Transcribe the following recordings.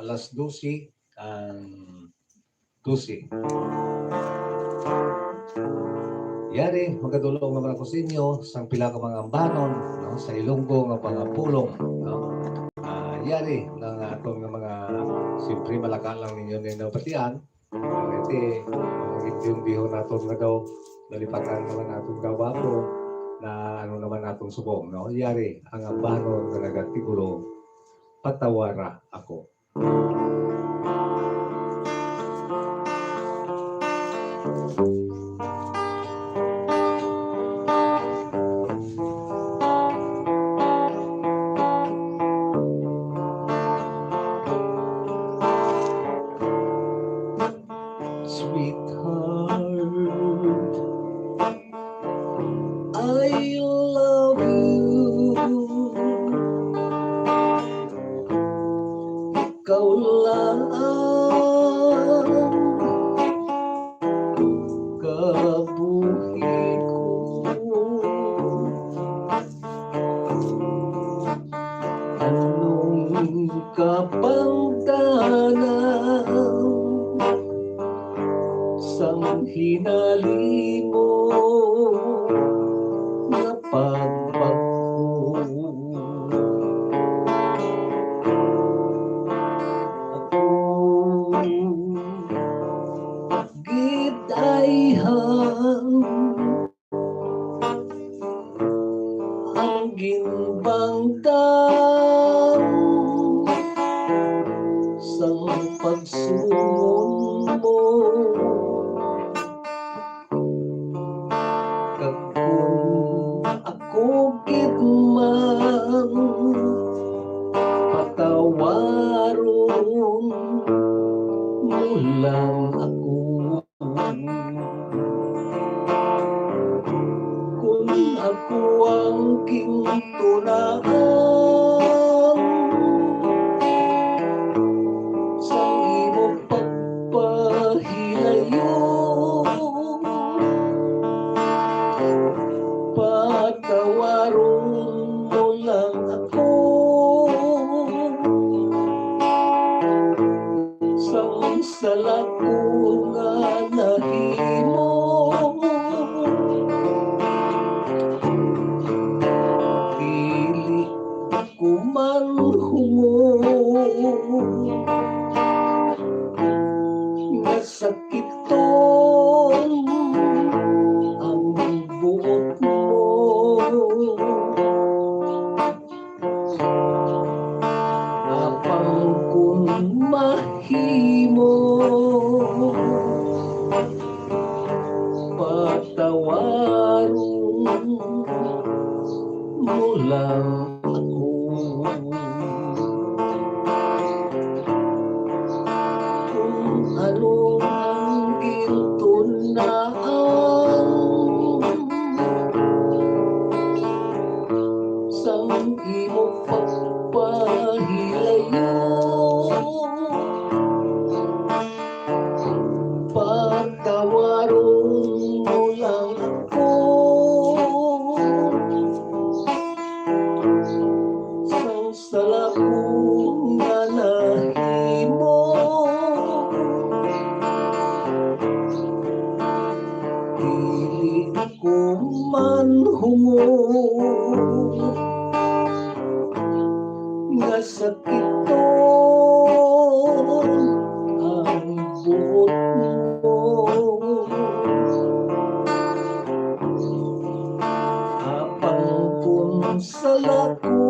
alas 12 ang 12. Yari, magadulong naman ako sa inyo sang pila ka mga ambanon, no, sa Ilonggo nga mga pulong, no. Yari ng atong mga siyempre malaka lang ninyo ni napatian. Iti yung bihon naton nga daw nalipatan naman natong gawapo na ano naman natong subong, no. Yari ang ambanon nga nagatigulo, patawara ako. Sweetheart, I love you. Ikaw lang kabuhi ko. Anong kapangtanan sang hinali mo na pagbago. Ako gidayhan ang ginbangtan sang pagsuon mo. Kung ako gitman patawaron mo lang ako. Kung ako ang gintunaan sa imo pagpahilayo, patawaron mo lang ako. Sang sala ko nga nahimo, dili ko man hungo nga sakiton ang buot mo. Apang kung mahimo patawaron mo lang ako. Kung ano ang gintunaan sang imo pagpahilayo, patawaron mo lang ako. Sang sala ko nga nahimo, dili ko man hungo nga sakiton ang buot mo. Apang kung sala ko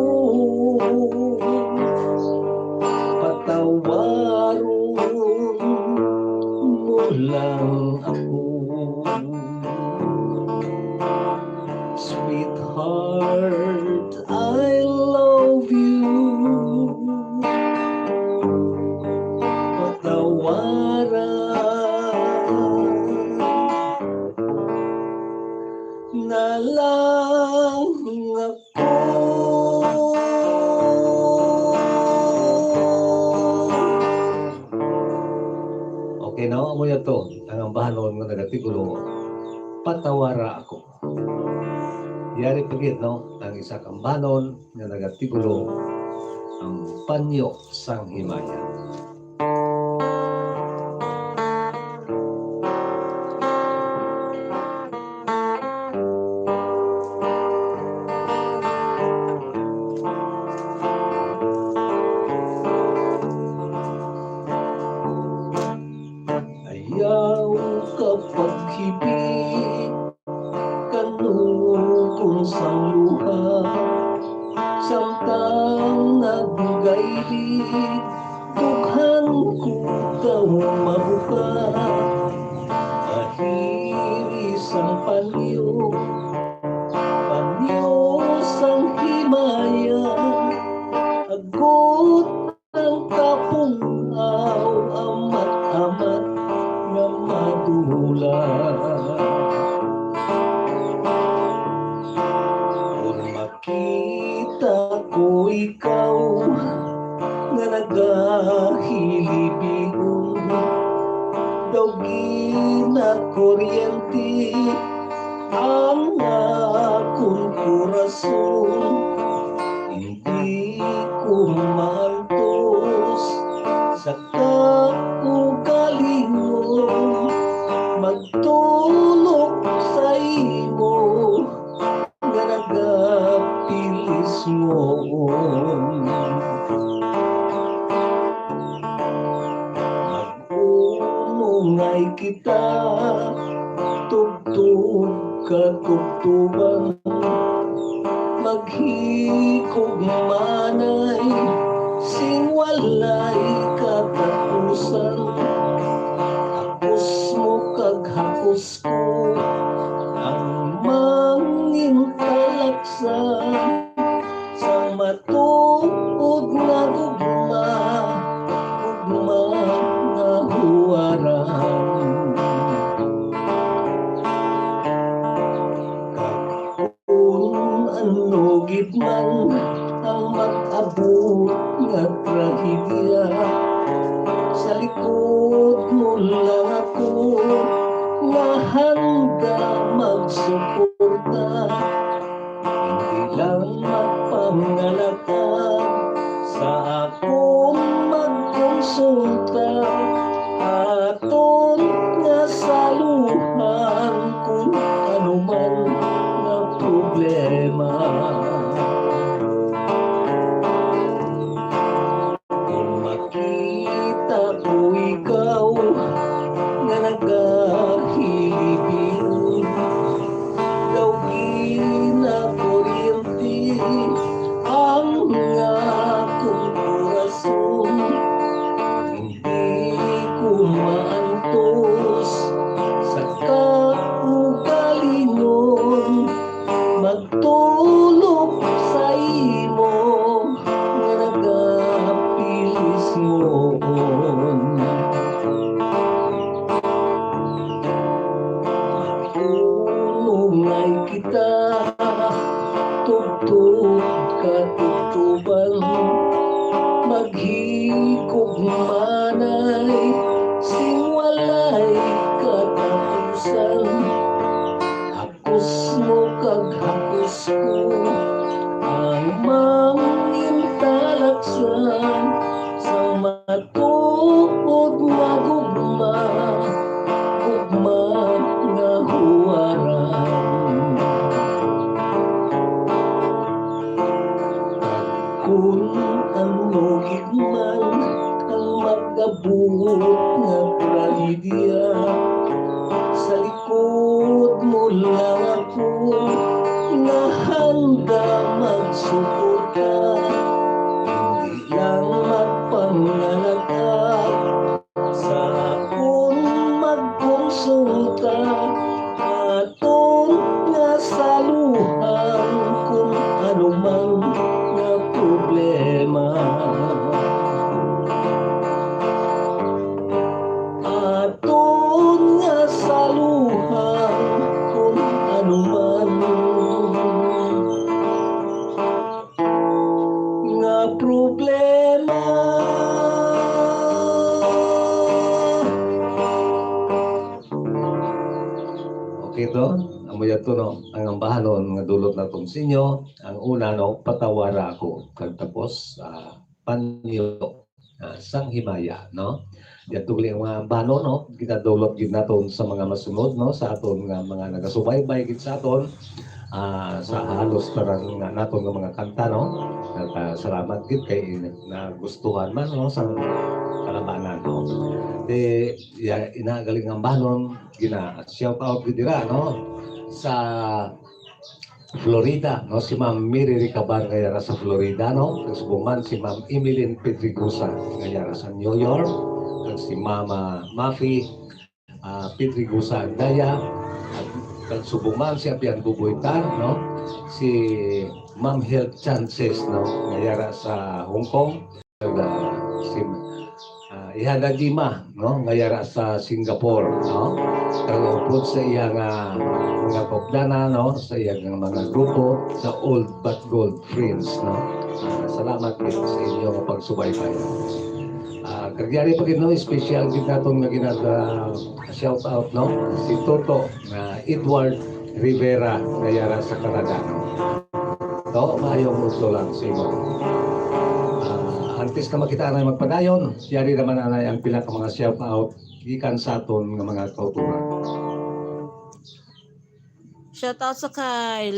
patawaron mo lang ako. Sweetheart, I love you. Patawaran na lang ako. Okay, no? Amo yan to. Ang ambahanon nga nagatigulo, patawara ako. Yari pagit, no? Ang isa kambanon nga nagatigulo, ang panyo sang himaya. Ayaw kapag hibig kanukong sang luha, samtang nagugaylig dughan ko daw mabuka. Ahiris ang panyo sang himaya, agot ng kapungaw, amat-amat nga madula. Kung makita ko ikaw nga nagahilibigon, daw ginakuryente ang akong korason. Hindi ko maantos sa kaugalingon, magtulog sa imo nga nagapilis mo. Mag-umungay kita, tugtog katugtuban, maghikog manay sing walay katapusan. Hakos mo kag hakos ko ang mangintalaksan, sa matuod nga gugma, gugma nga huwaran. Ano gitman ang mag-abot nga trahedya, sa likod mo lang ako nga handa magsuporta. Hindi lang magpangalakad sa akong magkonsulta, aton nga saluhan kung ano man nga problema. Kung makita ko ikaw nga nagahilibigon, daw ginakuryente ang akong korason. Hindi ko maantos sa kaugalingon, magtulog sa imo nga nagapilis mo. Mag-umungay kita, tugtog katugtuban, maghikog manay sing walay katapusan. Hakos mo kag hakos ko ang mangintalaksan, sa matuod nga gugma, gugma nga huwaran. Kung ano gitman ang mag-abot nga trahedya, sa likod mo lang ako nga handa magsuporta. Hindi lang magpangalakad sa akong magkonsulta, aton nga saluhan kung ano man nga problema. Aton nga saluhan kung ano man nga problema. Okay to? Amo yato no, ang ambahanon nga dulot natong sinyo. Ang una no, patawara ako kag tapos panyo sang himaya, no? Yan tugli ang mga bano, no? Ginadulot gid naton sa mga masunod, no? Sa aton nga mga nagasubaybay gid sa aton sa halos parang naton nga mga kanta, no? Salamat gid kay nagustuhan man, no? Sa kalabanan, no? De inagaling ang banon gina shout out gid dira, no? Sa Florida, no? Si Ma'am Miri Ricabar ngayara sa Florida, no? Kag subuman si Ma'am Emeline Pedrigosa ngayara sa New York. Kag si Mama Mafi Pedrigosa Daya. At kag subuman si Apian Bubuitan, no? Si Ma'am Health Chances, no? Ngayara sa Hong Kong. Kag si Ihana Jima, no? Ngayara sa Singapore, no? Kag sa iyang mga kopdana, no? Sa iyang mga grupo sa Old But Gold Friends, no? Salamat din sa inyong pagsubaybay. Kagyari pa no, special din natong shout out, no? Si Toto Edward Rivera ngayara sa Canada, no? To maayong uso lang sa imo. Antes ka makita na magpadayon, yari naman na ang pila ka mga shout out gikan sa aton nga mga kauturan. Shoutout sa kay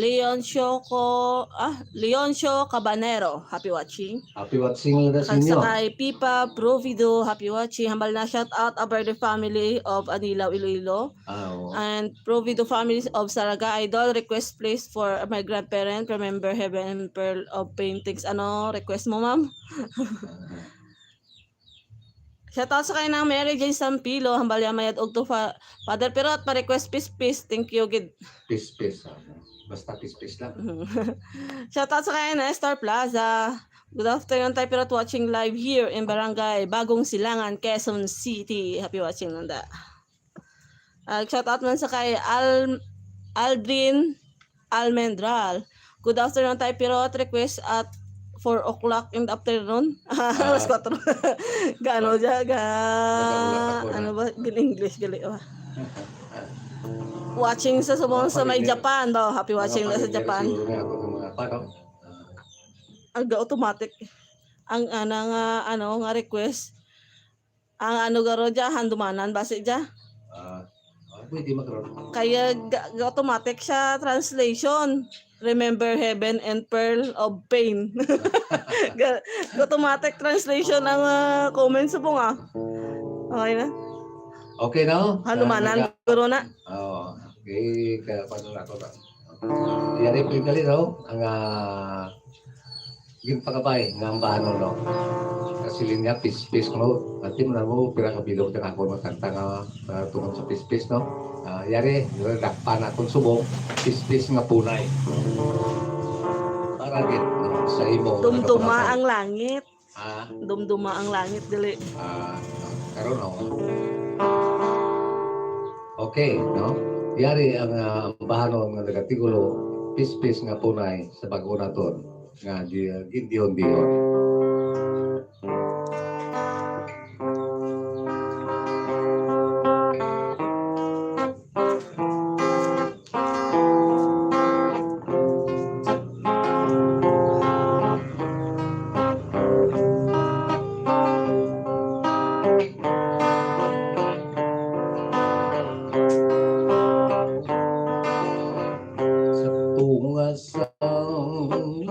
Leoncio Cabanero. Happy watching. Happy watching na sa Kag inyo. sa kay Pipa Provido. Happy watching. Hambal na shoutout about the family of Anilaw, Iloilo. And Provido families of Saraga Idol. Request place for my grandparent. Remember Heaven and Pearl of Paintings. Ano request mo, ma'am? Shoutout sa kay ng Mary Jane Sampilo. Hambal yamayad og to Father Perot pa request peace. Thank you gid. Peace. Basta peace lang. Shoutout sa kay na Star Plaza. Good afternoon, tayo Perot watching live here in Barangay Bagong Silangan, Quezon City. Happy watching nanda. Shoutout man sa kay Aldrin Almendral. Good afternoon, tayo Perot. Request at 4 o'clock in the afternoon. Alas 4. Gaano dyan? Ano ba? Gin-English. Gali. Watching sa sumong sa may Japan. Ba? Happy watching na sa Japan. Ang automatic. Ang nga request. Ang garo dyan, handumanan. Basi dyan. Pwede magkaroon. Kaya automatic siya translation. Remember Heaven and Pearl of Pain. Automatic translation ang comments po nga. Okay na? Okay na? Hanumanan guro na. Okay. Kaya paano na ito na? Yari po yung gali, no? Ang yung pagkabay ng bahano, no? Kasi linya, peace, no? At mo na mo, pinakabilog na ako magkanta nga tungkol sa peace, no? Yari, dakpan akong subong, peace nga punay. Para git, no? Sa imo. Dumduma ang langit. Dumduma ang langit, dili. Karoon, no? Okay, no? Yari ang bahano nga nagatigulo, peace nga punay sa bago na to. Nga diyon.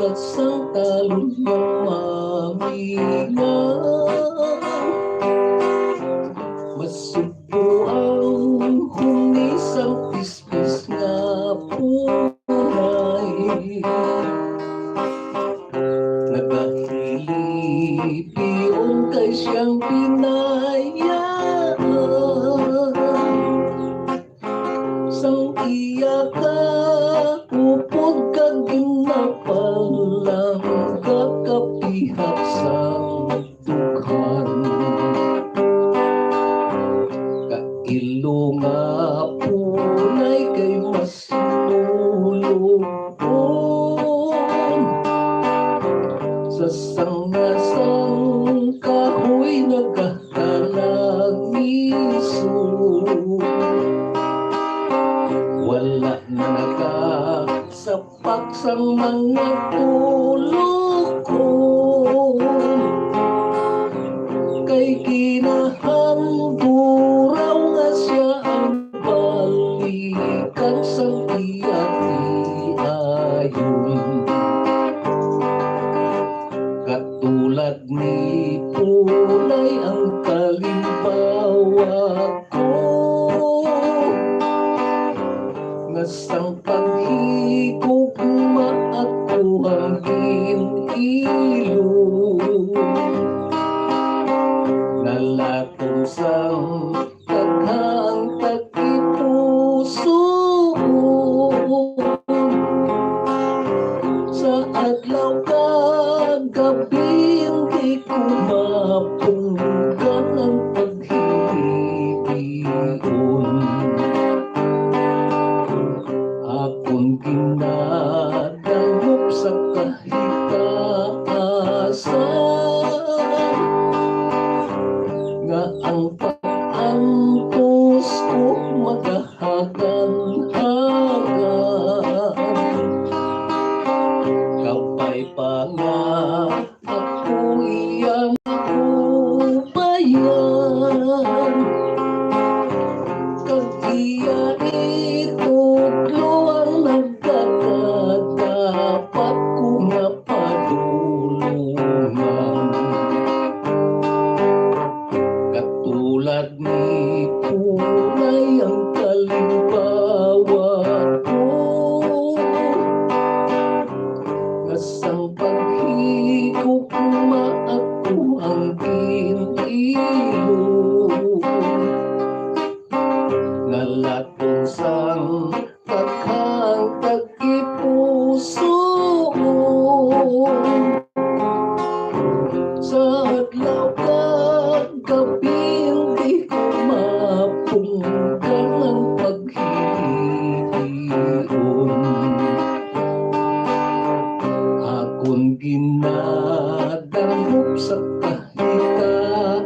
Lasang talon ng maminga, masupo ang humisang pispis nga punay. Nagahilipiyon kay siyang pinayaan, sang iya ka upod kag ginapalang kakapihak sang dughan. Kailo nga punay kay mas tulupon, sa sangasang kahoy nagkakalangiso. Wala na nakasapak sang mga tulokon, kay kinahamburaw nga siya ang balikan sa ayon. Katulad ni Pulay ang kalimbawa ko, nga sang paghigog maakuhang ilo, nalatong sang taghang tagipuso, sa adlaw kag gabi hindi ko mapunggan ang paghihiyon. Akong ginadangop sa kahitaasan, nga ang pag-antos ko magahagan-hagan. Kapay pa nga ako iyang upayan, kag iya itudlo ang nagkakadapat ko nga padulungan. Katulad ni Pulay ang kalimbawa ko, nga sang paghigog maaako ang ilo, nalatong sang taghang tagipuso, sa adlaw kag gabi hindi ko mapunggan ang paghihiyon. Akong ginadangop sa kahitaasan,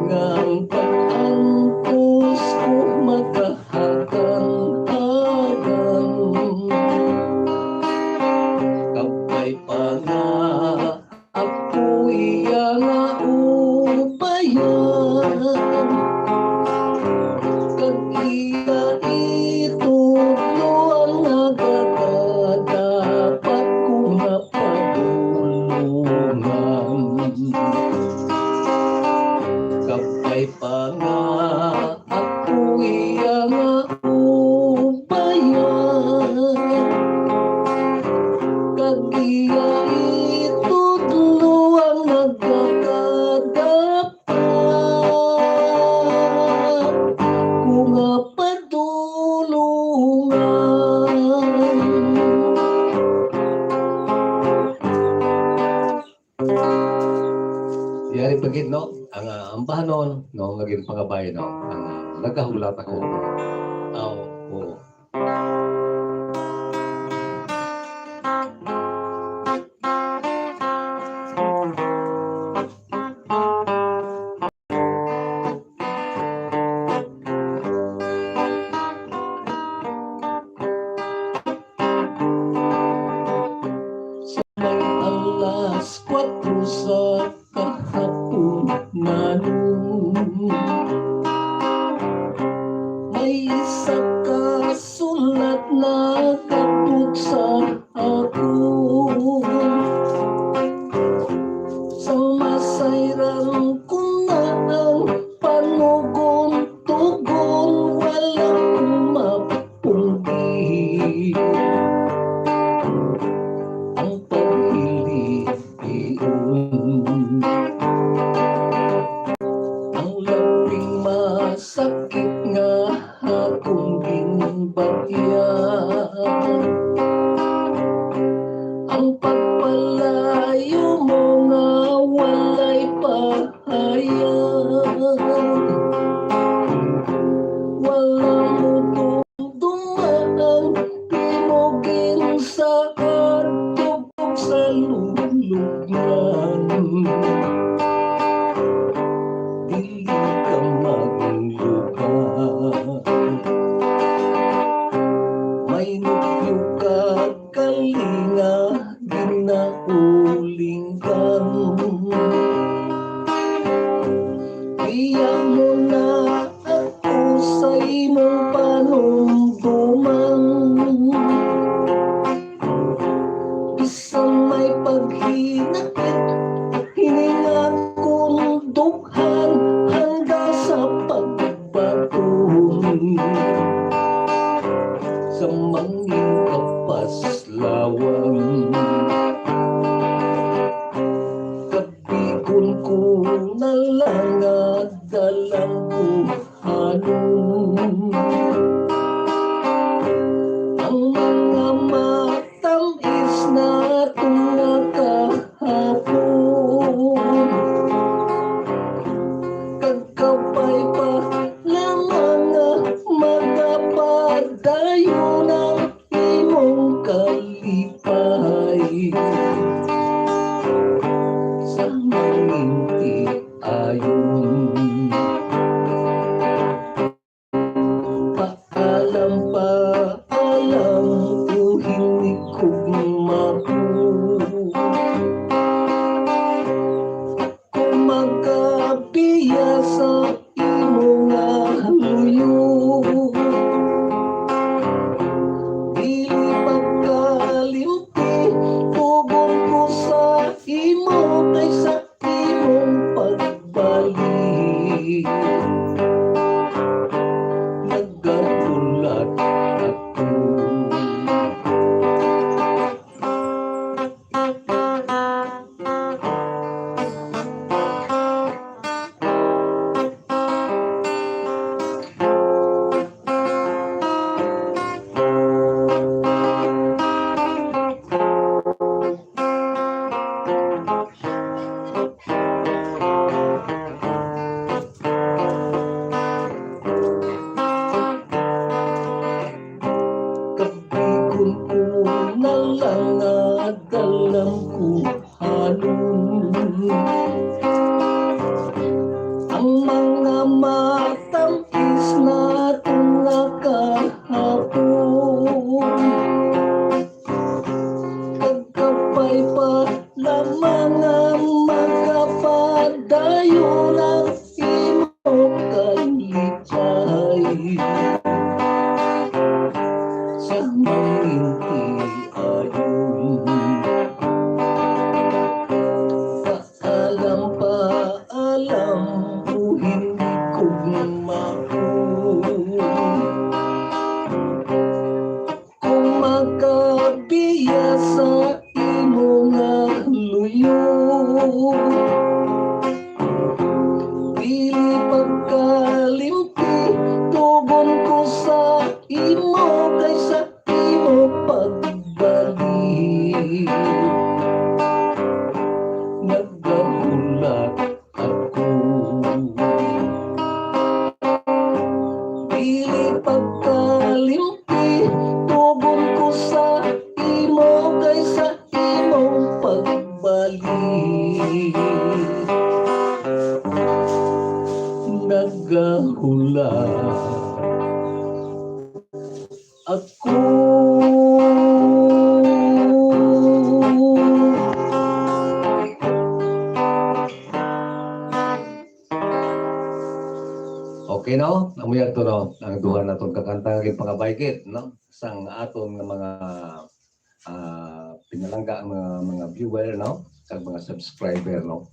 nga ang pag-antos ko magahagan-hagan. Kapay pa nga ako iyang upayan, kag iya itudlo ang nagkakadapat ko nga padulungan. Kapay pa nga ako iyang upayan, kag iya itudlo ang nagkakadapat ko nga padulungan. Yari pagit no, ang ambahanon no, naging pangabay no, ang nagahulat ako. Oo. May alas 4 sa kahaponan, may isa ka sulat na kabuksa ako, sa masayran ko na ang panugon-tugon, walang mapunggi ang paghiliyon. kaysa imong pagbalik. Nagahulat ako. Kapikon ko na lang at alam ko halon ang mga matamis na tunga kahapon. Kagkapay pa lamang ang magkapadayo ng imo kalipay. Sa maminti ayon, paalam o hindi ko maun. Kung makabiya sa imo nga luyo, dili pagkalimpi tugon ko sa imo kaysa imo pagbalik. Nagahulat ako. Dili pagkalimpi tugon ko sa imo kaysa imo pagbalik. Nagahulat ako. Okay no? Amuyag to no? Ang duha na itong kakanta ng pangabaykit, no? Sang aton ng mga pinalangga ang mga viewer, no? Sa mga subscriber, no?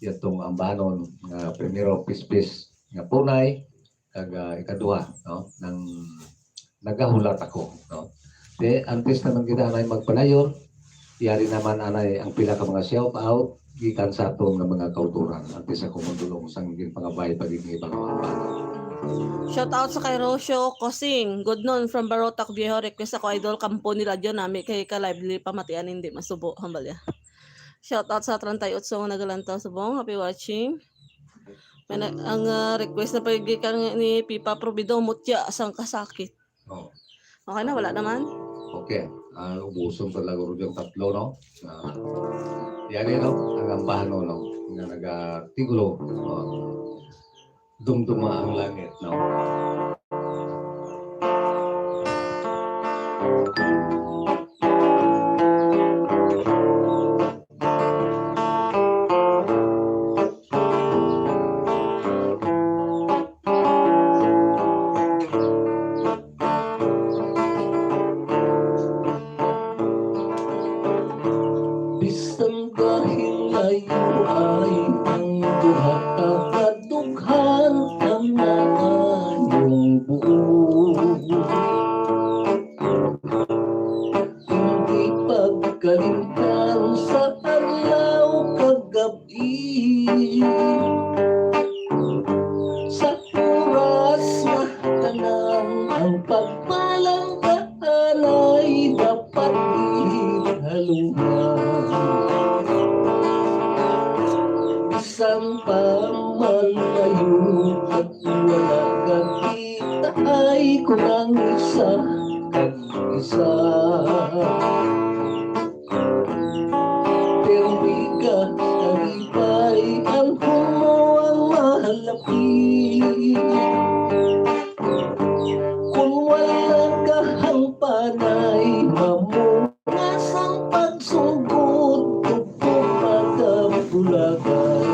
Itong ambanon nga primero pispis nga punay kag ikaduha, no? Nang nagahulat ako, no? De antes naman kita anay magpanayon, yari naman anay ang pila ka mga shout out gikan sa atong mga kauturan. Antes ako magdulong sang pangabay paging ibang mga ambanon. Shout out sa kay Rocio Cosing. Good noon from Barotac Viejo. Request ako idol kampo ni radyo nami kay ka lively pamatian hindi masubo hambal ya. Shout out sa 38 nga nagalantaw subong. Happy watching. Ang request na pagikan ni Pipa Provido mutya sang kasakit. Oh. Okay na wala naman. Okay. Ubuson talaga ro yung tatlo, no? Yan no? Ang ambahan no? Nga nagatigulo. Dumduma ang langit, no? Bisan dahil layo ay ang duha ka kadughan ang nangayong buo. Hindi pagkalimtan sa adlaw kagabi. Sa oras na tanan ang pagpalang kaanay dapat ihaluhan. Isang pamalayo at wala kang kita ay kurang isa kag isa. Pero biga kalipay ang humuang mahalapit. Kung wala ka ang panay mamungas ang pagsugod tupo pagkabulagay.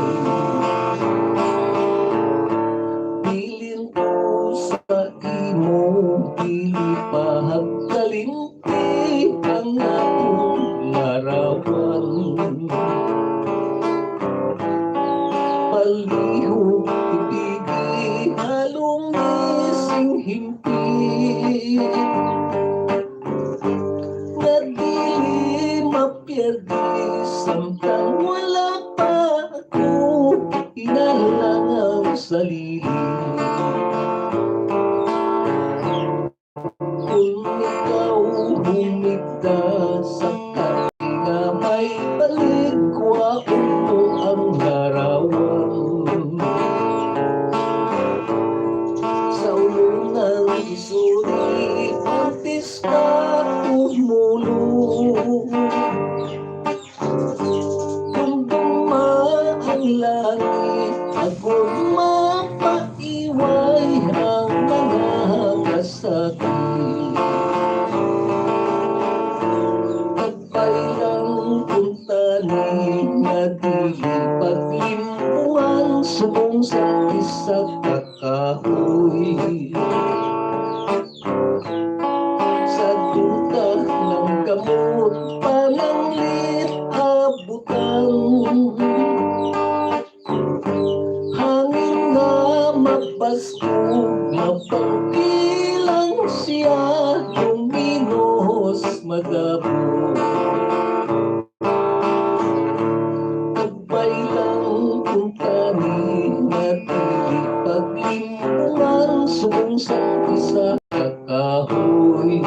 Bilin ko sa imo dili pahagkalimti ang atong larawan. himpit nga dili mapiyerdi samtang wala pa ako inalangang sarili. Kung ikaw humigda sa kalinga, may baligwa mo ang larawan. Sa ulungang isuri, antes ka tumulong. Kung duma ang langit, ako'y mapaiway ang mga kasakit. Pagpailang puntani nga dili paglimbuhan sumong sa isa kakahoy. Sa duta ng gamot pananglit abutan, hangin na mapaskog mapangkilang siya luminos magabog. Pagpailang puntani nga dili paglimbuhan sumong sa isa kakahoy.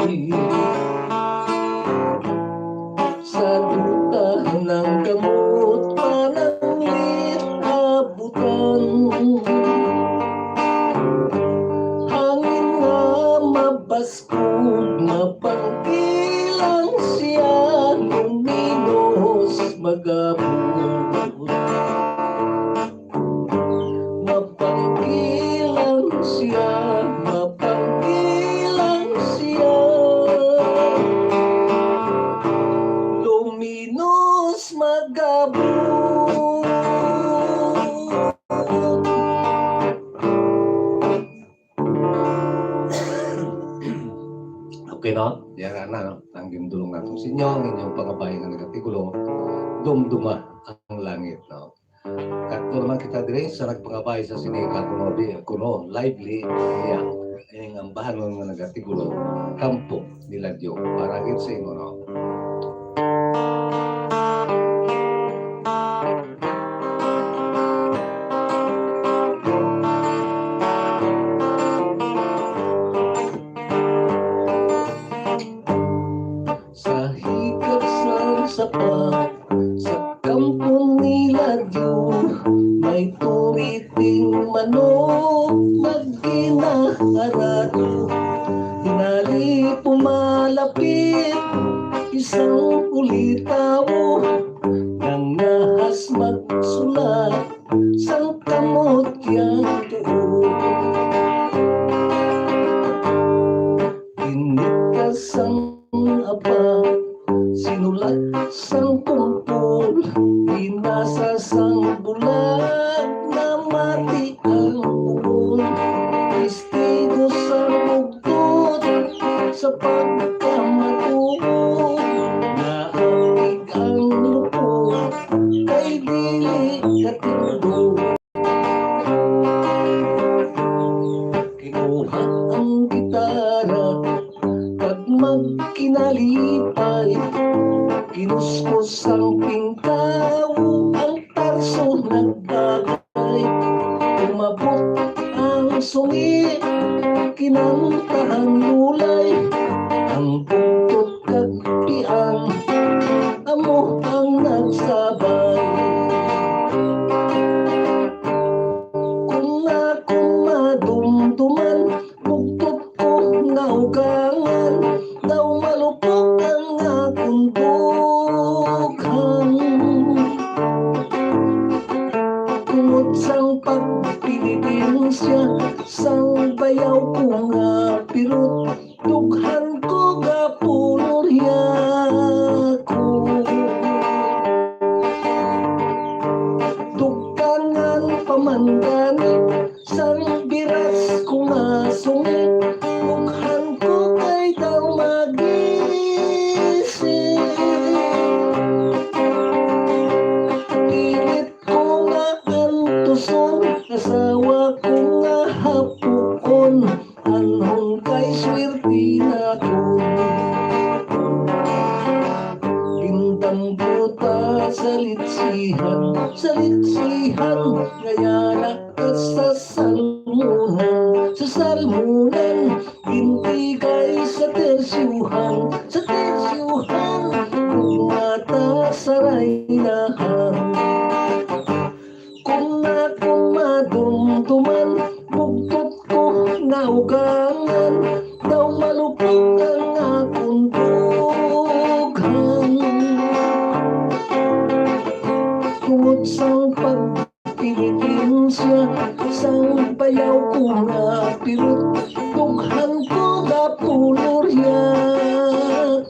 Sa duta ng gamot pananglit abutan, hangin nga mabaskog mapangkilang siya luminos magabog. Mapangkilang siya, mapangkilang siya luminos magabog. Okay, no? Yan na, no? Ang gindulong natin sa inyo, ang inyong pangabayan ng nagatigulo, dumduma ang langit, no? Kato naman kita dire sa nagpangabay sa sinika kuno lively yang ini ambahan ng nagatigulo kampo nila Dio para gid sa inyo, no? Sa higit sa sapat sa kampo nila Dio may tumiting manok nagkinaharado. Hinali pumalapit isang ulitaw nang nahas magsulat sang kamot yang tuon. Inikas ang abang sinulat sang kumpol, binasa sang bulag na mati ang uon. Testigo sang mugtot sa pagkamatubog, naamig ang lupot kay dili katindog. Kinuha ang gitara pag magkinalipay, kinuskos ang pintaw, ang tarso nagbagay. Umabot ang sungit, kinantahan mulay, ang buktot kagpian, amo ang nagsabay. Kung akong madumduman, buktot ko naugangan, daw malupok ang akong bukhan. Tungod sang pagpilipensya, sang bayaw ko nga pirot, dughan ko gapulorya ko. Dugkangan pamandani, sang biras ko nga sungit, dughan ko kay daw magising. Pilit ko nga antuson, asawa ko nga hapukon, anho sa litsihan, ngayana ka sa salmunan, gintigay sa tersyuhan, kumata sa raynahan. Kung na madumduman, bugtot ko nga ugangan, daw malupit ang akong dughan. Tungod sang pagpilitin siya, sang bayaw ko nga pirot, dughan ko nga pulurya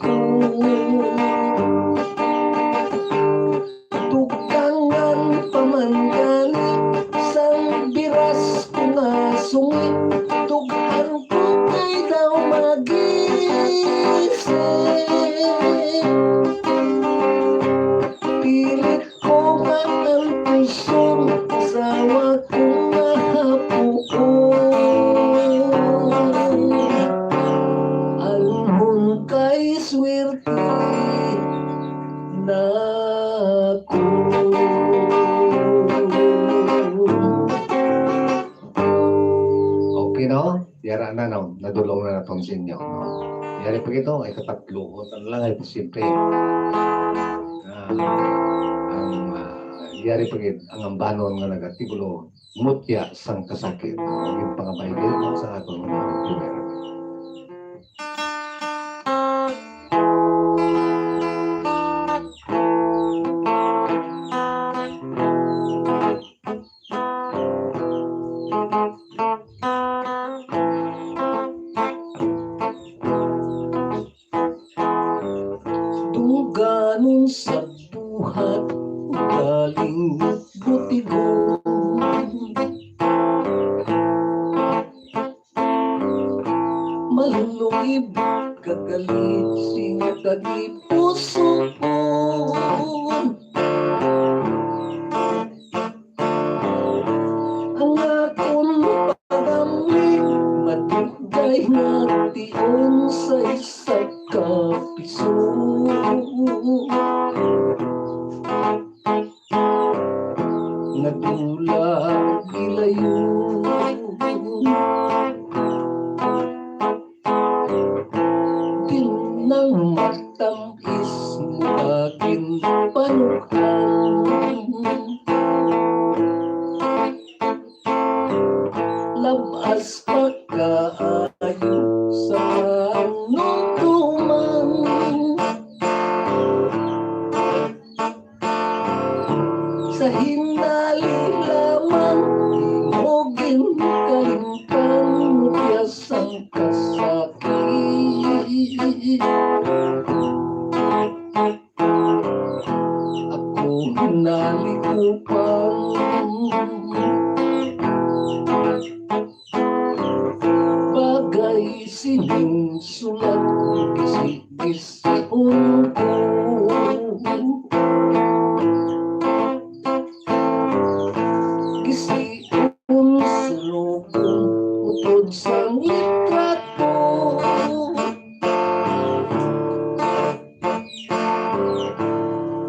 ko. Tukangan pamangani, sang biras ko nga sungi, dughan ko kay daw magising. Pilit ko nga ang pusong, asawa ko nga hapuon. Alhon kay swerte na ko. Okay, no? Yara na, no? Nadulong na natong sinyo, no? Yari pa ito, ay katatlo. Ano lang, ay siyempre, yari pa ito, ang ambanon nga nagatigulo, mutya sang kasakit. No? Yung pangabay din sa atong mga primer. Ganon sa buhat galing butigo, malulungib kagalit sing kagipuso ko. Ang akong pagamit matugay nga tion sa isa ka piso. Nagula ilayo, din nang matamis mo aking panukan. Labas pa kaayo sa nutuman, sa hinali lamang imogin kalimpan mutias ang kasakit. Ako nalikupan, bagay sinusulat, kisi-kisiun ko. Gisiun sulukong utod sang litrato,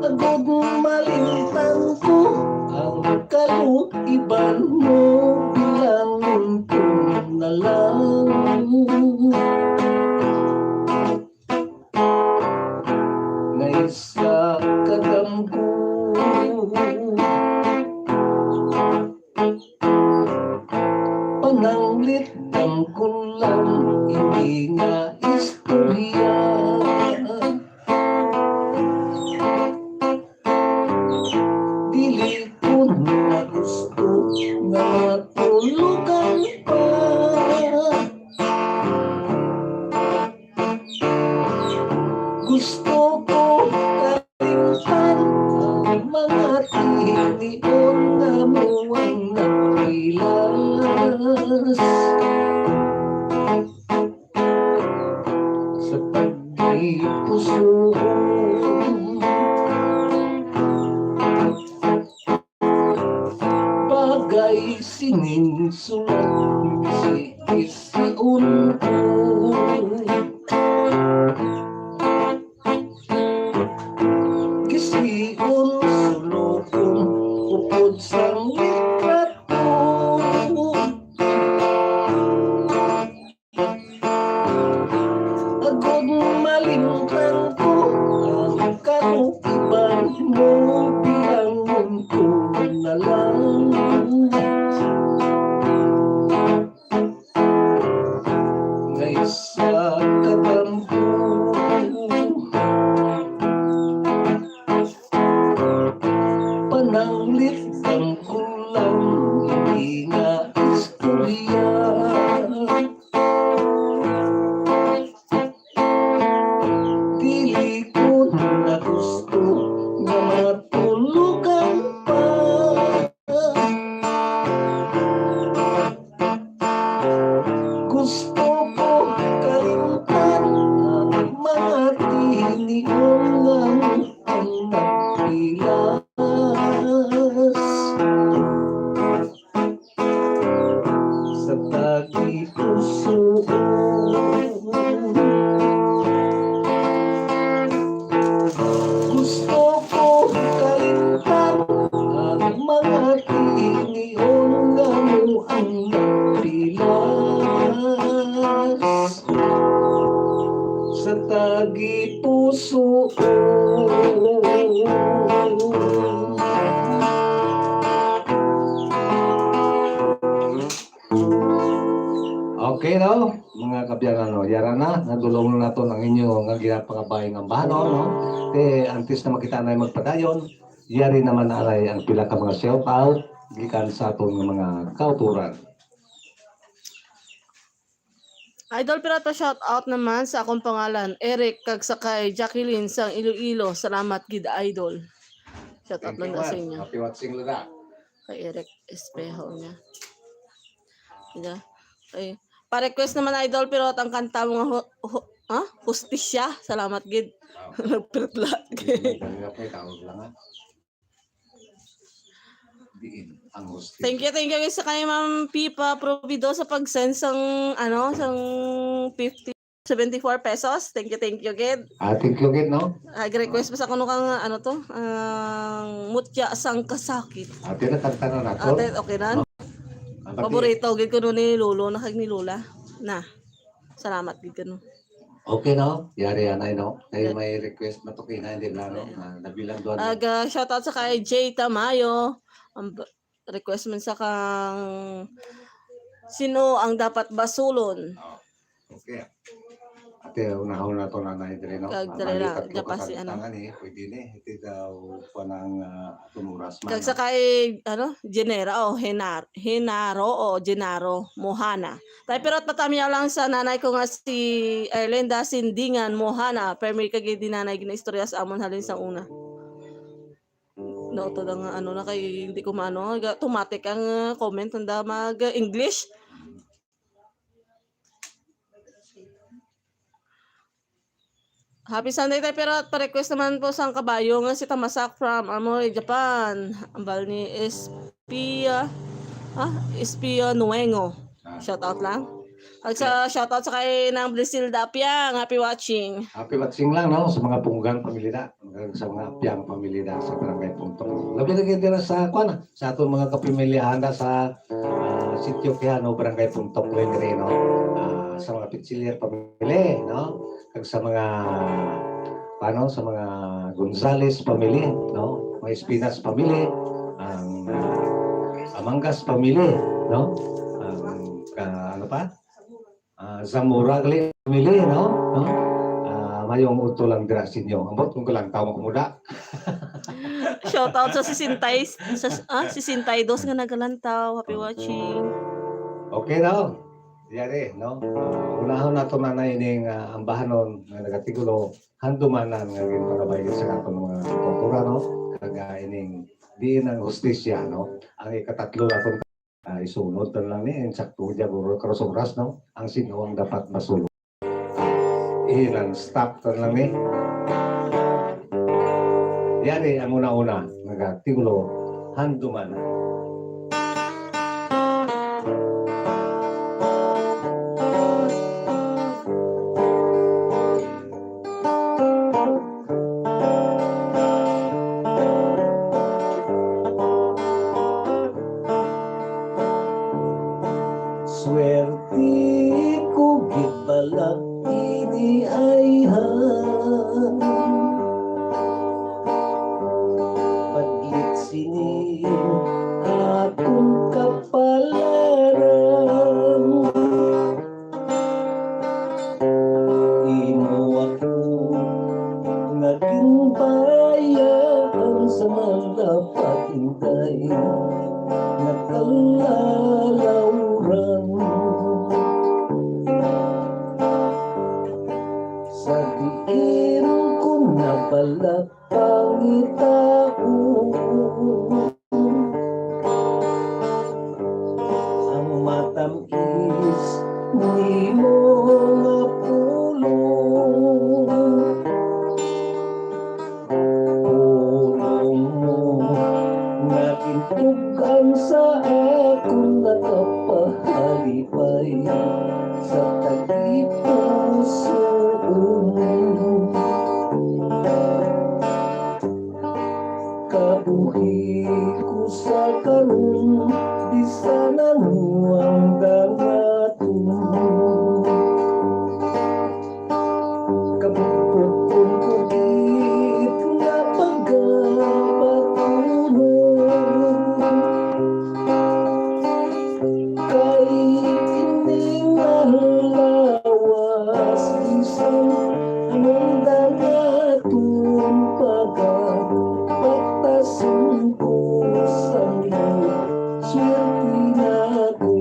agod malimtan ko ang kaluiban mo, bilangin ko na lang. Naisa kadamgo, pananglit ang kulang, hindi nga istorya. Dili ko na gusto nga matulugan pa, gusto ko kalimtan ang mga tinion na mo ang nagpilas. Sa pag-ipuso, bagay sininsulat, si-isiun ko. Gisiun Bukod sa litrato, agod malimtan ko ang kanukiban mo, bilangon ko na lang. Ngay sa katampo, pananglit ang kulang, hindi nga istorya. Dili ko na gusto na matulugan pa. Gusto ko kalimutan ang mga tiniulang ang nagpilas sa tagi puso. Gusto ko kalimutan ang mga tiniulang mo ang nagpilas sa tagi puso. Okay no, mga kabyanan no, yara na, nadulong na to ng inyo nga ginapangabay ng bahanon no. Antes na makita na magpadayon, yari naman alay ang pila ka mga shout out gikan sa atong mga kauturan. Idol Pirata, shout out naman sa akong pangalan, Eric, kag sakay Jacqueline sang Iloilo. Salamat gid idol. Shout out lang na sa inyo. Happy watching Lada. Kay Eric Espejo niya. Ida. Ay, pa-request naman idol pero ang kanta mo nga Hustisya. Salamat gid. Nagpirtla. Kanina pa tawag lang ha. Diin ang hosting. Thank you guys sa kay Ma'am Pipa Provido sa pag-send sang sang 74 pesos. Thank you gid. Thank you gid no. Request pa sa kuno kang to, mutya sang kasakit. Ate na kanta na nato. Ate, okay na. Paborito gid ko ni Lolo na kag ni Lola. Na. Salamat gid kano. Okay no? Yari anay no. Kay may request na to kina hindi ba no. Nabilang doon. Shout out sa kay Jay Tamayo. Ang request man sa kang sino ang dapat basulon. Okay. Ate, unahon na to nanay dire no. Kag dali lang, dapat si ano. Pwede ni, iti daw pa ng tumuras man. Kag sa kay Genera o Henaro o Genaro Mohana. Tay pero patamiya lang sa nanay ko nga si Erlenda Sindingan Mohana. Permi kag di nanay ginaistorya sa amon halin sa una. No, to nga na kay hindi ko maano, automatic ang comment handa mag English. Happy Sunday tayo pero pa-request naman po sa kabayo nga si Tamasak from Amoy, Japan. Ambal ni Espia Nuengo. Shout out lang. Sa shout out sa kay ng Brazil Dapia, happy watching. Happy watching lang no sa mga punggang pamilya sa mga piyang pamilya sa barangay Puntong. Labi lagi din sa sa atong mga kapamilyahan sa sitio Quijano, barangay Puntong Lengreno. Sa mga Pichilier pamilya no, kag sa mga sa mga Gonzales pamilya no, mga Espinas pamilya, ang Amangas pamilya no, ang Zamora pamilya no, mayong uto lang dira sa inyo. Ambot kung kalang tao kumuda. Shout out sa Sisintay, Sisintay 2 nga nagalantaw. Happy watching. Okay daw. Yari, no? Unahon na ito nanay ning ambahanon nga nagatigulo handumanan nga ginpangabay sa atong mga kultura, no? Kaga ining diin ang hustisya, no? Ang ikatatlo naton isunod lang ni insakto dia guro karos oras, no? Ang sino ang dapat masulod. Ilan stop lang ni. Yari ang una-una nagatigulo handumanan. malapatintay nakalalawran sa diin ko na balapangitao ang matamis ni mo nga pulong nagintugan sa akong nakapahalipay sa tagipusoon kabuhi ko sa karon di sana nuang dangatun kabukod kong kukit na pagkapatunon kay ining lawas bisan anong dangatun pagkapatasun ko sa iyo swerte na ko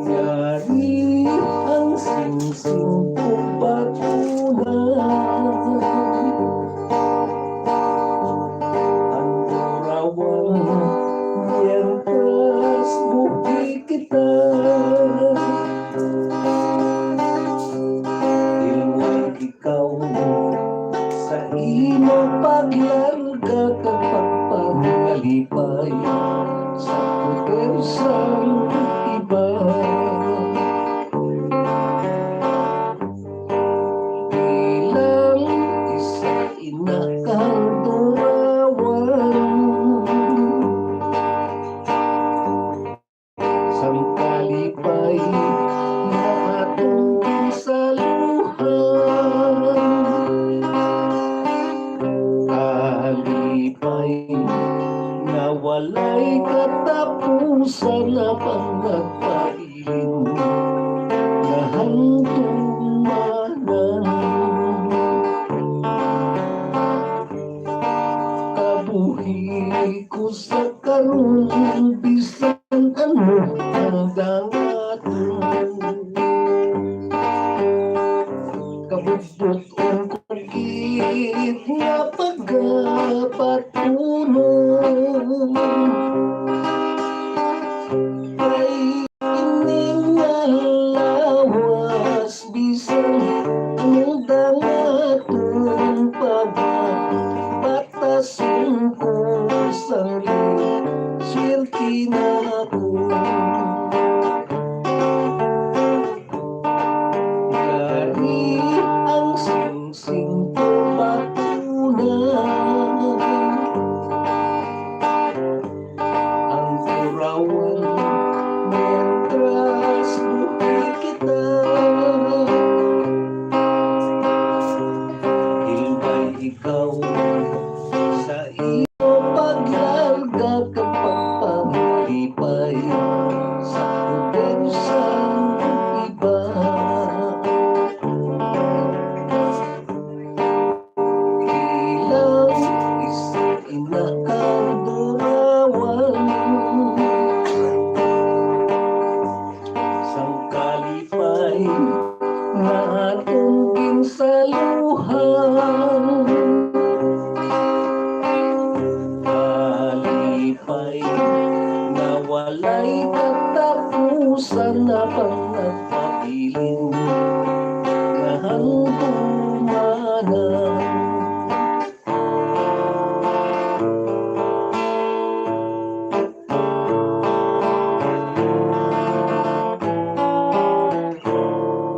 yari ang singsing ko patunan ang rawan mientras buki kita iwan ikaw sa imong paglarga kapag pangalipay sa puder sang iba bilang isa inakang turawan sang kalipay na atong saluhan kalipay na walay katapusan na pangagpailing na hantumanan kabuhi ko sa karon bisan ano ang dangatun kabubot ang kukit nga pagkapatunon kay ining lawas bisan ang dangatun pagpatasun ko sa iyo swerte na ko yari ang singsing ko patunan ang turawan mientras buhay kita hilbay ikaw sa iyo paglarga kapag pamalipay sa puder sang iba ilang isa inakang durawan sang kalipay na atong ginsaluhan kalipay na walay katapusan na pangagpabilin na hantumanan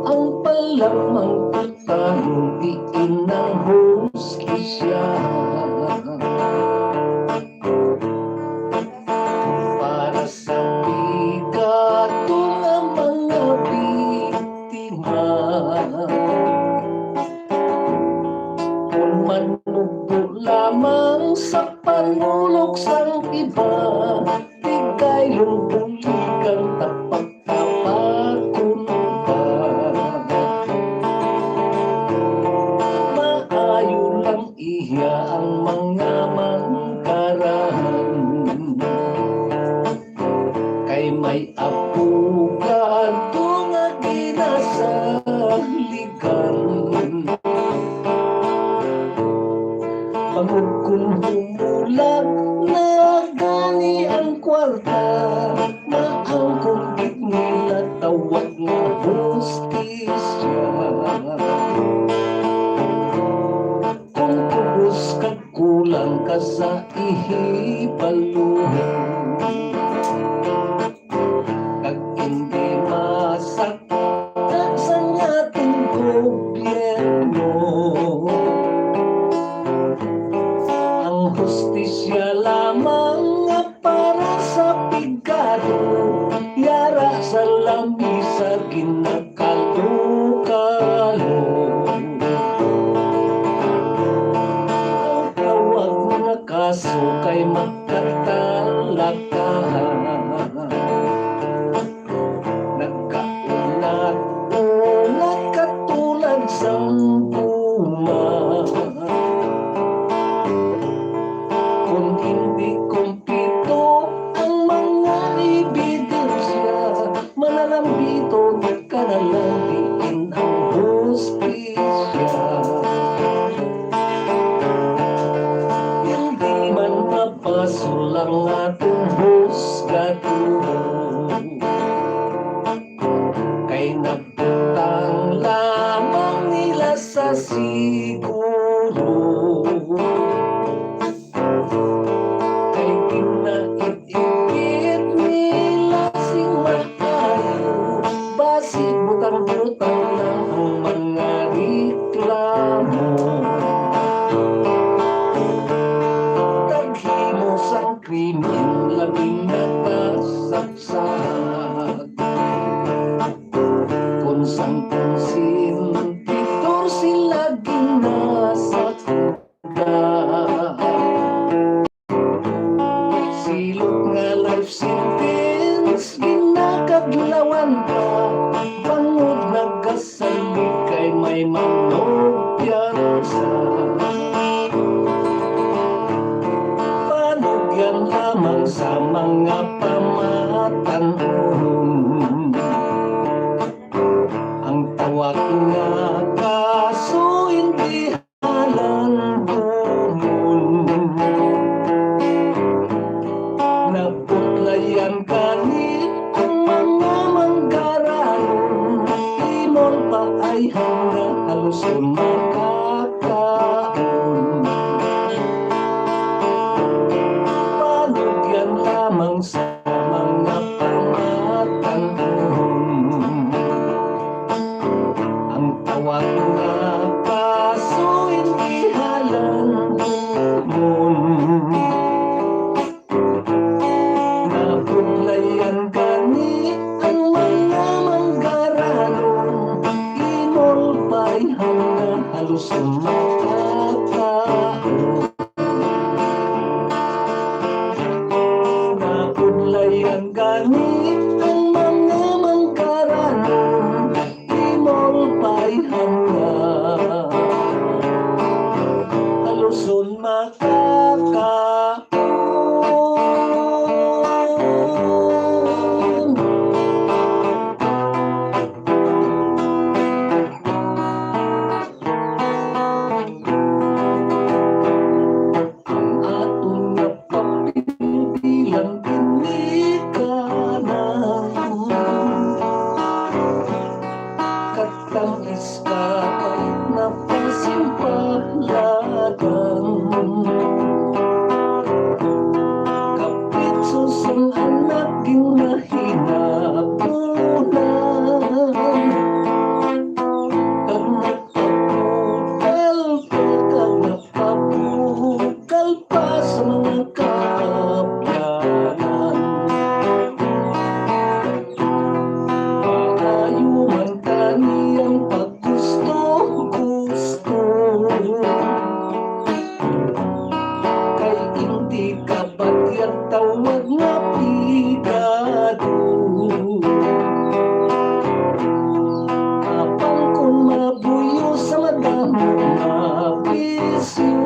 ang palamang tanong diin ng hustisya para sa bigato ng mga biktima kung manubo lamang sa panulok sang iba di kayong bulikan tapat kapag Pangod kung humulag na gani ang kwarta, maangkong nila tawag nga hustisya. Kung kubos ka kulang ka sa ihibaluhan, kag hindi masaktan sa ating gobyerno, ang hustisya lamang nga para sa pigado, yara sa lamisa kinakalukalo. Ang tawag na kaso kay magkatalakahan, nagkaunat-unat katulad sa puma. Kung hindi kumpito ang mga ebidensya, manalambito ka na lang diin ang hustisya. Hindi man mapaso lang atong husgaduhan, kay nagbutang lamang nila sa siguro. Kay ginaipit nila sing maayo, basig butang-butang lang ang mga reklamo. Taghimo sang krimen labing natasapsag, kung sang konsin titor sila ginasakda. Silot nga life sentence ginakadlawan pa, bangod nagkasalig kay may manogyansa. Panugyan lamang sa mga pamatanon, ang tawag nga kaso hindi halandomon. Naputlayan kani ang mga manggaranon, imol pa ay hanggang halos makakaon. Panugyan lamang sa mga pamatanon, ang tawag nga kaso hindi halandomon. Naputlayan kani ang mga manggaranon, imol pa'y hanggang halos makakaon. Naputlayan kani ang mga manggaranon, imol pa'y hanggang halos makakaon. Ang aton nga papindilan pinikanan, katang iskapay na pasimpalagan. Kapit susang anak ginahinapunan, kag napabukal pa sa mga kapyanan. Paayuman kaniyang paggusto-gusto, kay hindi ka bagyat tawag nga pigado. Apang kung mabuyo sa madamo nga bisyo,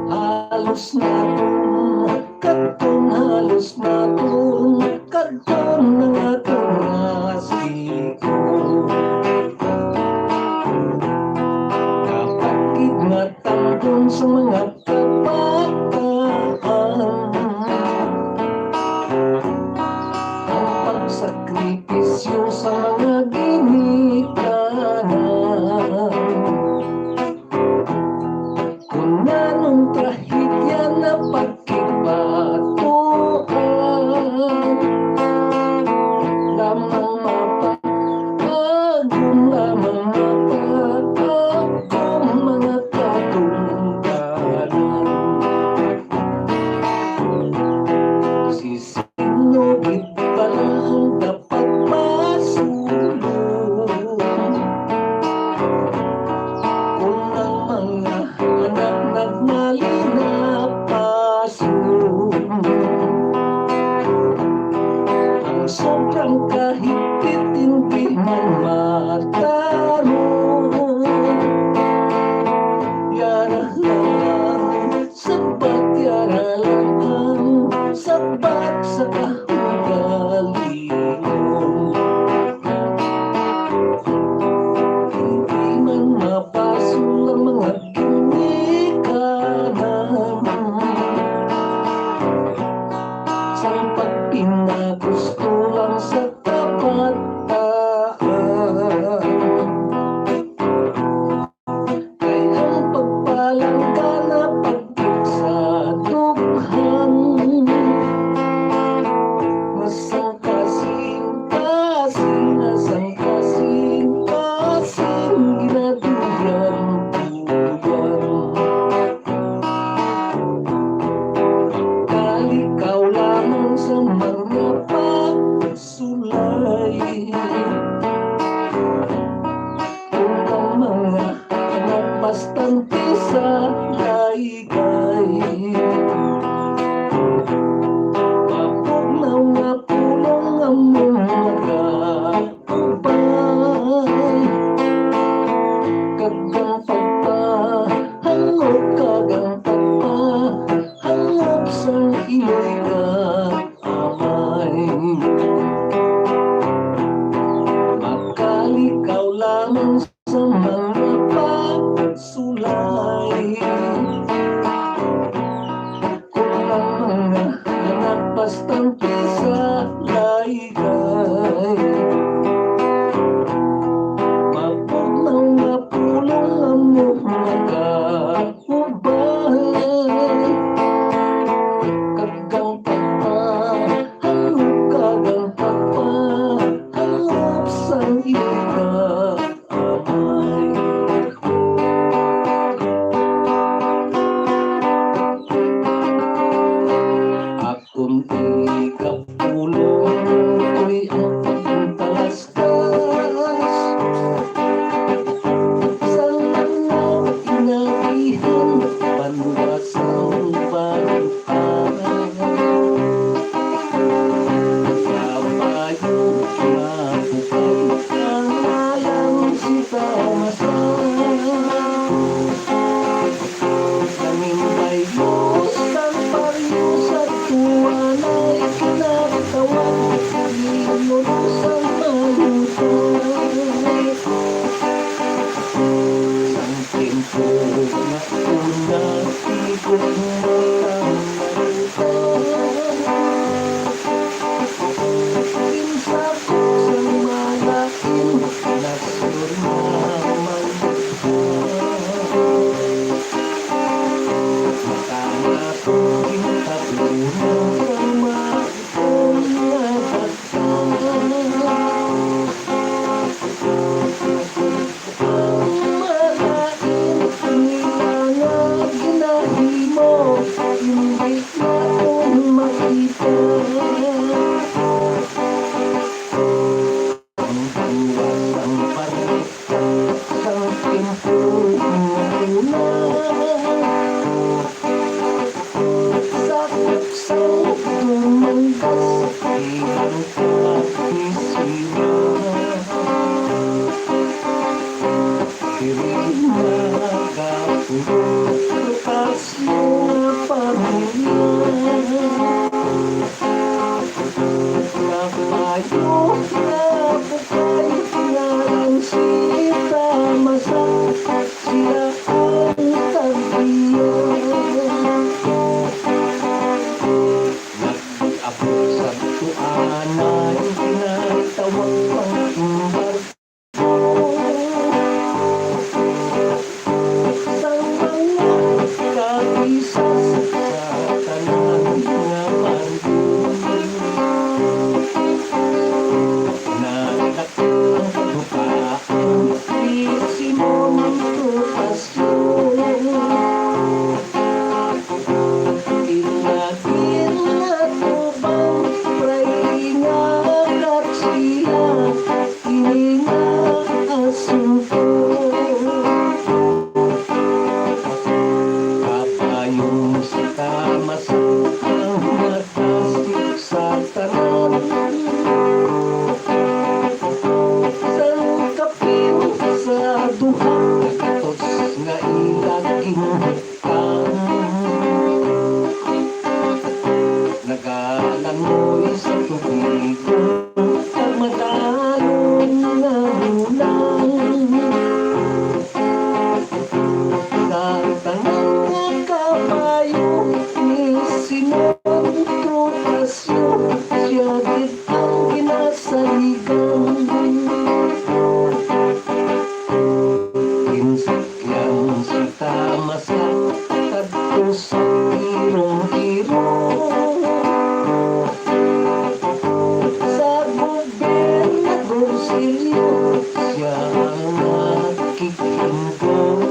halos naton katon, halos naton katon ng atong asiko. Kapag sa mga kabataan. Ang pagsakripisyo sa mga ginikanan. Kung anong trahedya na pagkibatuan, lamang mapapagong, lamang mapapagong mga katungkalan. Sisinugit pala ang dapat masulong kung ang mga anak nagmali na pasong. Ang sobrang kahigpit hindi man matarong. Yara lang, sapat yara lang, sapat sa kahunggalingon. Hindi man mapasol ang mga ginikanan. Sang pagpinagusto lang sa kabataan. Kaya ang pagpalangga na pagpig sa dughan, nasang kasing-kasing, nasang kasing-kasing ginaduyan-duyan. Kalikaw lamang sa mga pagsulay. Kung ang mga anak bastante sa laygay, mapugnaw nga pulong ang mga ubay. Kagang pagpahangop, kagang pagpahangop sa iloy na amay. Makalikaw lamang sa mga pagsulay. Kung ang mga anak bastante sa laygay, mapugnaw nga pulong ang mga ubay. Kagang pagpahangop, kagang pagpahangop sa iloy na amay. Akong ikapulong, ko'y ang pagtalastas sa mga inagihan, panuwasang panukanan. Kabayo na bukay, ang alam si Tamasan. Nanimbay Diyos ang parius at tuwanay kinatawag, inunos ang malutay. Sang tempo na una, ikot mo ang malutay. Pinsapot sa malaking nasur na malutay. Makangatong tatunang ang maitong nabagtan. Ang malaking nilangan ginahimo, hindi na kong makita. Ang buwas ang parita sa tempo una. Sakop-sakop tumanggas, ilang kaisira. Diri nagapulong, lukas yung pamilya. Napayo na bukay, ngalang si Tamasan, siya ang tagiya. ka. Nagalangoy sa tubig ang madalong na ulan. Tatanang nga kabayo ni sinontrupasyo, siya din ang ginasaligan. Kinsakyan sa tamasak kadto sa irong-irong. Sa gobernador silyo siya ang nakikingkong.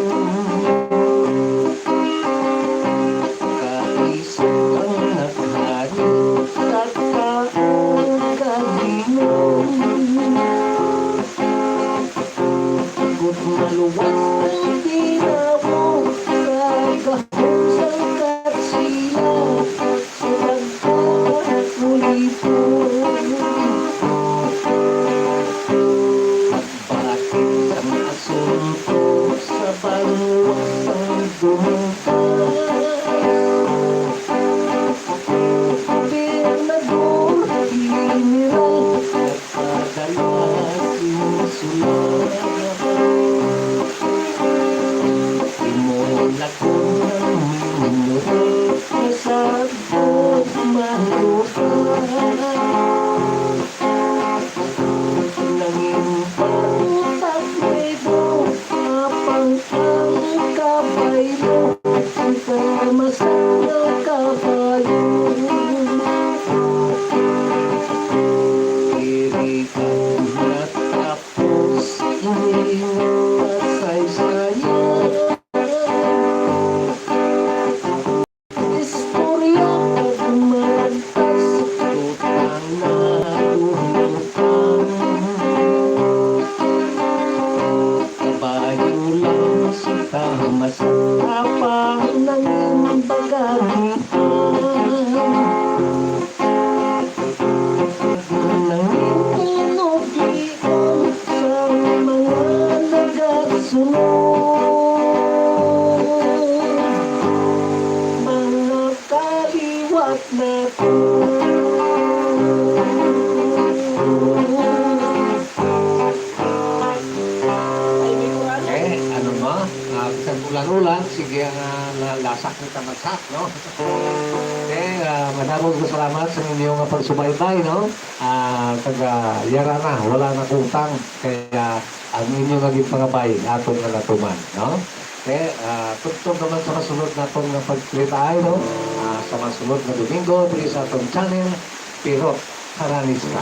Kaisang naghari sa taong kaginom. Pagod maluwas ang tinawo sa kahong sangkat sila sa nagkakapulipon. Bakit ang asunto sa baluwas ang dumungkas? Gobernador General nagpadala sinusulat. Imulak ko ng minuro sa malupa. Nanging parutak medyo apang ang kabaylo, ikamasang na kabayo. Irikan na tapos iningat kasaysayan. Istorya at malagpas tutang na dunutan. Kabayo lang si tamas kapang ng bagagitan. Nanging tinugian sa mga nagasunod. Mga kaliwat na ko. Ano mo? Isang ulan-ulan, sige ang lasak ni tamasak, no? Madamog ko salamat sa inyong pagsubaybay, no? Taga-yara na, wala na kutang, kaya ang inyong naging pangabay, atong na natuman, no? Tugtog naman sa masunod na itong pagkilitaay, no? Sa masunod na Domingo, dili sa atong channel, pero Karanis ka.